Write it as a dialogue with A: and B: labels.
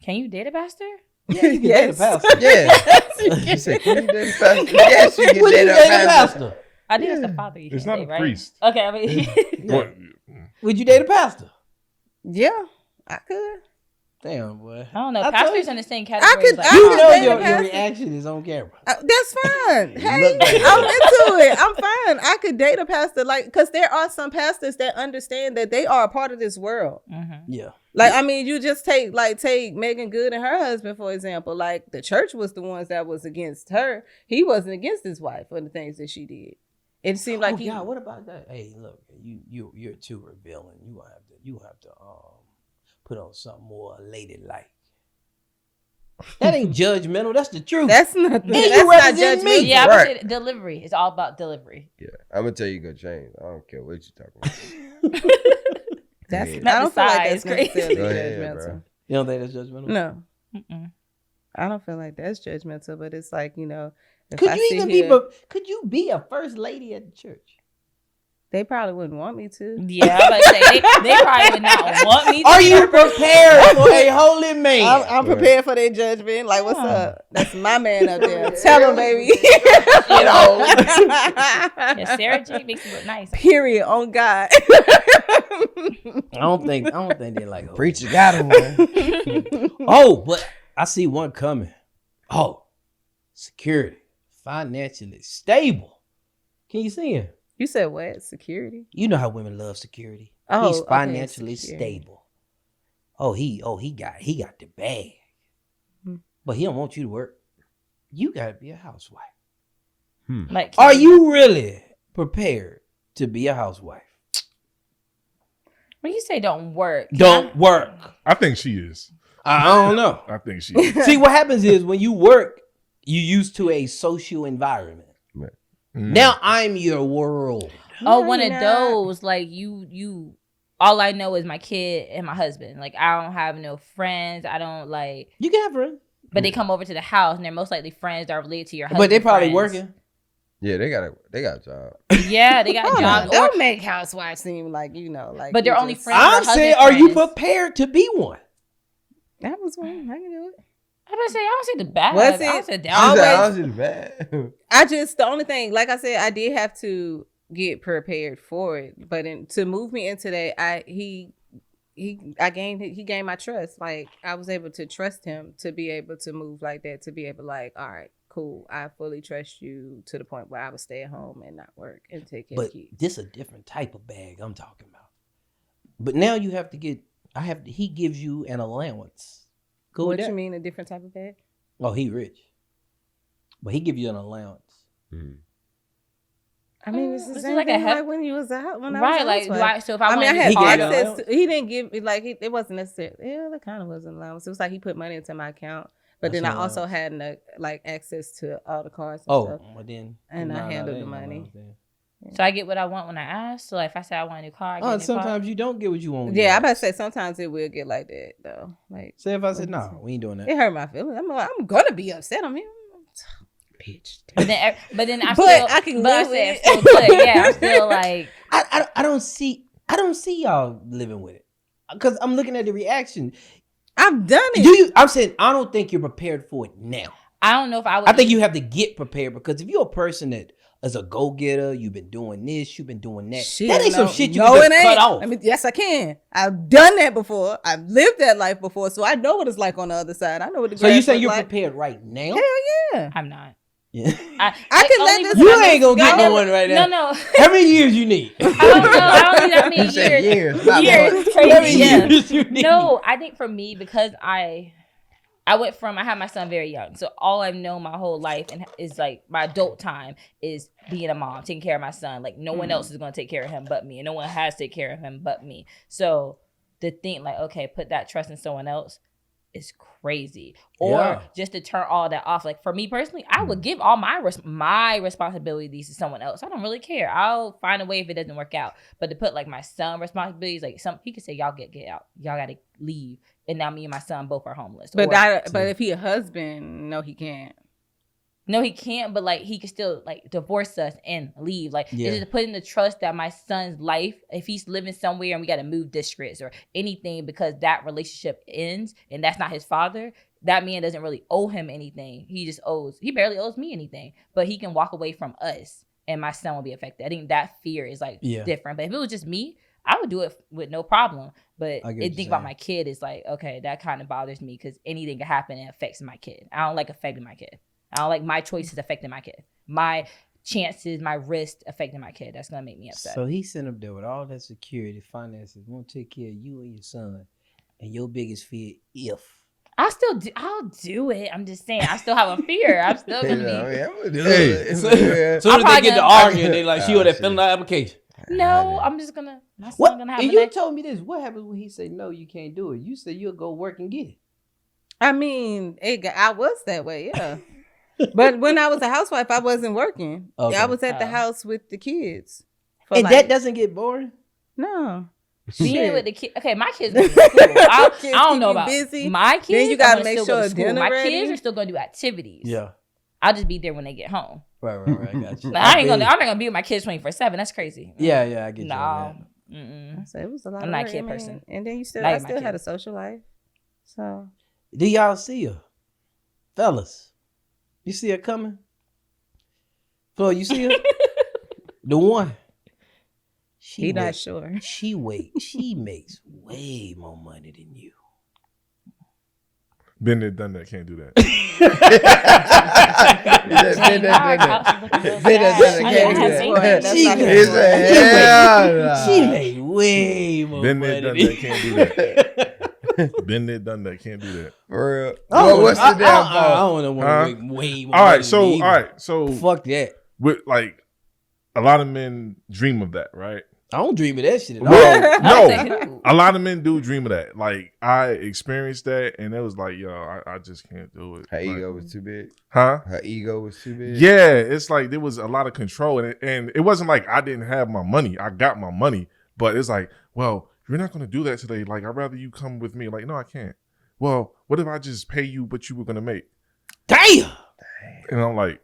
A: Can you date a pastor?
B: Yeah, you can date a pastor.
C: Yeah. You said, can you date a pastor? Yes, you can
B: Would you
C: date a
B: date a
C: pastor.
B: pastor?
A: I think it's the father you
D: It's
A: can't
D: not
A: date,
D: a
A: right?
D: priest.
A: Okay, I mean,
D: What?
B: Would you date a pastor?
E: Yeah, I could.
B: Damn, boy.
A: I don't know.
B: I
A: Pastors
B: told
A: in the same category.
E: could-
A: Like,
E: I
B: You
E: could
B: know
E: date a
B: your
E: pastor.
B: reaction is on camera.
E: That's fine. Hey,
C: look like
E: I'm into it. I'm fine. I could date a pastor, like, because there are some pastors that understand that they are a part of this world.
B: Yeah.
E: Like, I mean, you just take Megan Good and her husband, for example. Like, the church was the ones that was against her. He wasn't against his wife for the things that she did. It seemed like
B: God, what about that? Hey, look, you're too revealing. You have to put on something more ladylike. That ain't judgmental. That's the truth.
E: That's not.
B: you
E: That's not
B: represent me.
E: judgmental.
A: yeah, I would
C: Right.
A: say delivery. It's all about delivery.
C: Yeah, I'm gonna tell you gonna change. I don't care what you talking about.
E: That's.
C: Yeah.
E: I don't feel like that's
A: Not the size,
E: necessarily
C: Go ahead,
E: judgmental.
C: bro.
B: You don't think that's judgmental?
E: No,
A: Mm-mm.
E: I don't feel like that's judgmental. But it's like, if
B: Could
E: I
B: you
E: sit
B: even
E: here,
B: could you be a first lady at the church?
E: they probably wouldn't want me to.
A: Yeah, I was about to say they probably would not want me to.
B: Are
A: be
B: you
A: their first-
B: prepared for a holy man?
E: I'm prepared for their judgment. Like, what's up? That's my man up there. Tell him, baby.
A: Yeah, Sarah J makes you look nice.
E: Period. On God.
B: I don't think they like holy.
C: Preacher got him, man.
B: Oh, but I see one coming. Oh, security, financially stable. Can you see him?
E: You said what? Security?
B: You know how women love security.
E: Oh,
B: He's
E: okay,
B: financially
E: security.
B: stable. Oh, he got the bag.
E: Hmm.
B: But he don't want you to work. You gotta be a housewife.
A: Like,
B: Are you really prepared to be a housewife?
A: when you say don't work?
B: Don't work.
D: I think she is.
B: I don't know.
D: I think she is.
B: See, what happens is when you work, you used to a social environment.
D: Mm.
B: Now I'm your world.
A: Oh,
E: No,
A: one of
E: you're not.
A: those like you. All I know is my kid and my husband. Like I don't have no friends. I don't like.
B: You can have friends,
A: But they come over to the house and they're most likely friends that are related to your husband.
B: but they probably
A: friends.
B: working.
C: Yeah, they got a job.
A: Yeah, they got
E: Hold on.
A: jobs. Or,
E: Don't make housewives seem like, like.
A: But they're
E: you
A: only
E: just-
A: friends.
B: I'm
A: her
B: saying,
A: husband
B: are you
A: friends.
B: prepared to be one?
E: That was one. I can do it.
A: I'm gonna say I don't say the bad.
E: Was
A: I
E: it-
A: don't say
C: She
A: down.
C: said,
E: Always-
C: I was just bad.
E: The only thing, like I said, I did have to get prepared for it. But to move me into that, he gained my trust. Like I was able to trust him to be able to move like that, to be able like, all right, cool. I fully trust you to the point where I would stay at home and not work and take care
B: But
E: of kids.
B: this a different type of bag I'm talking about. But now you have to get. He gives you an allowance. Go
E: What
B: with that.
E: you mean, a different type of bag?
B: Oh, he rich, but he give you an allowance.
E: I mean, it's the
A: This is
E: same
A: like a
E: thing
A: hep-
E: like when you was out when I
A: Right,
E: was
A: like do
E: housewife.
A: I? So if I,
E: I mean, I
A: wanted
E: had
A: to
B: He gave
A: start
B: you
A: a-
B: allowance?
E: access. He didn't give me it wasn't necessarily. Yeah, it kind of was an allowance. It was like he put money into my account, but
B: That's
E: then I
B: an
E: also
B: allowance.
E: had access to all the cards. And
B: Oh,
E: stuff.
B: well then.
E: And I handled
B: that
E: the
B: ain't no
E: money.
B: allowance then.
A: So I get what I want when I ask. So like if I say I want a new car, I get a
B: Oh,
A: new car.
B: sometimes you don't get what you want. when you
E: Yeah, I
B: ask.
E: about to say sometimes it will get like that though. Like
B: Say if I said no, we ain't doing that.
E: it hurt my feelings. I'm gonna be upset. I'm here. Bitch.
A: But then I'm
E: But
A: still.
E: I can
A: but I
E: live
A: said
E: with
A: I'm
E: it.
A: still good. Yeah, I'm still like.
B: I don't see y'all living with it because I'm looking at the reaction.
E: I've done it.
B: I'm saying I don't think you're prepared for it now.
A: I don't know if I would.
B: I think you have to get prepared because if you're a person that is a go-getter, you've been doing this, you've been doing that. That ain't some shit you
E: no,
B: can
E: it
B: just cut
E: ain't.
B: off.
E: I mean, yes, I can. I've done that before. I've lived that life before, so I know what it's like on the other side. I know what the
B: so you
E: grass
B: say
E: look
B: you're
E: like.
B: prepared right now?
E: Hell yeah.
A: I'm not.
B: Yeah.
E: I can let
A: only
E: this-
A: because
B: You
A: I
B: ain't gonna get
E: go.
B: no one right now.
A: No.
B: How many years you need?
A: I don't know. I don't need that many
C: You said
A: years.
C: years, not
A: Years.
C: months.
A: Crazy.
B: How many
A: Yeah.
B: years you need?
A: No, I think for me because I went from I had my son very young, so all I've known my whole life and is like my adult time is being a mom, taking care of my son. Like no one else is gonna take care of him but me, and no one has to take care of him but me. So to think like, okay, put that trust in someone else is crazy, or
B: Yeah.
A: just to turn all that off. Like for me personally, I would give all my responsibilities to someone else. I don't really care. I'll find a way if it doesn't work out. But to put like my son responsibilities, like he could say, y'all get out, y'all gotta leave, and now me and my son both are homeless.
E: But
A: Or-
E: but if he a husband, no, he can't.
A: No, he can't, but like he can still like divorce us and leave. Like
B: Yeah.
A: it's just putting the trust that my son's life, if he's living somewhere and we gotta move districts or anything because that relationship ends and that's not his father, that man doesn't really owe him anything. He barely owes me anything, but he can walk away from us and my son will be affected. I think that fear is like different. But if it was just me, I would do it with no problem. But think about my kid is like, okay, that kind of bothers me because anything can happen and affects my kid. I don't like affecting my kid. I don't like my choices affecting my kid. My chances, my risk affecting my kid. That's gonna make me upset.
B: So he sent up there with all that security, finances, won't take care of you and your son. And your biggest fear,
A: I'll do it. I'm just saying, I still have a fear. I'm still gonna be.
D: Hey,
B: so they get to arguing, they like, she would have filled out application.
A: No, I'm just gonna. My son
B: What?
A: gonna have
B: And
A: a
B: you
A: nice-
B: told me this. What happens when he say no? You can't do it. You said you'll go work and get it.
E: I mean, I was that way, yeah. But when I was a housewife, I wasn't working.
B: Okay.
E: I was at the house with the kids.
B: And that doesn't get boring.
E: No.
A: being with the kid. Okay, my kids are in school. I don't know
E: keep you
A: about
E: busy.
A: my kids.
E: Then you
A: gotta
E: gotta make
A: go
E: sure
A: to school.
E: dinner
A: My
E: ready.
A: kids are still gonna do activities.
B: Yeah.
A: I'll just be there when they get home.
B: Right. Got you.
A: Like, I'm not gonna be with my kids 24/7. That's crazy.
B: Yeah, I get you.
A: No.
B: on
A: Mm-mm.
E: So it was a lot.
A: I'm
E: of
A: not a
E: work,
A: kid
E: I mean,
A: person.
E: And then
A: Not
E: I
A: even my
E: still had
A: kid.
E: a social life. So
B: that. Do y'all see her, fellas? You see her coming? Flo, you see her? The one.
E: he not sure.
B: She makes way more money than you.
D: Been there, done that. Can't do that.
B: She made way more
D: Been
B: money.
D: there, done that. Can't do that. Been there, done that. Can't do that.
C: For real.
B: Oh,
C: What's the damn
B: I
C: fault?
B: don't want
D: Huh?
B: to make way more
D: All
B: money.
D: right, so
B: Fuck that.
D: with like a lot of men dream of that, right?
B: I don't dream of that shit at all.
D: Well,
A: Say
D: no,
A: who?
D: a lot of men do dream of that. Like I experienced that, and it was like, yo, I just can't do it.
C: Her
D: Like,
C: ego was too big.
D: huh?
C: Her ego was too big.
D: Yeah, it's like there was a lot of control, and it wasn't like I didn't have my money. I got my money, but it's like, well, you're not going to do that today. Like, I'd rather you come with me. Like, no, I can't. Well, what if I just pay you what you were going to make?
B: Damn.
D: And I'm like,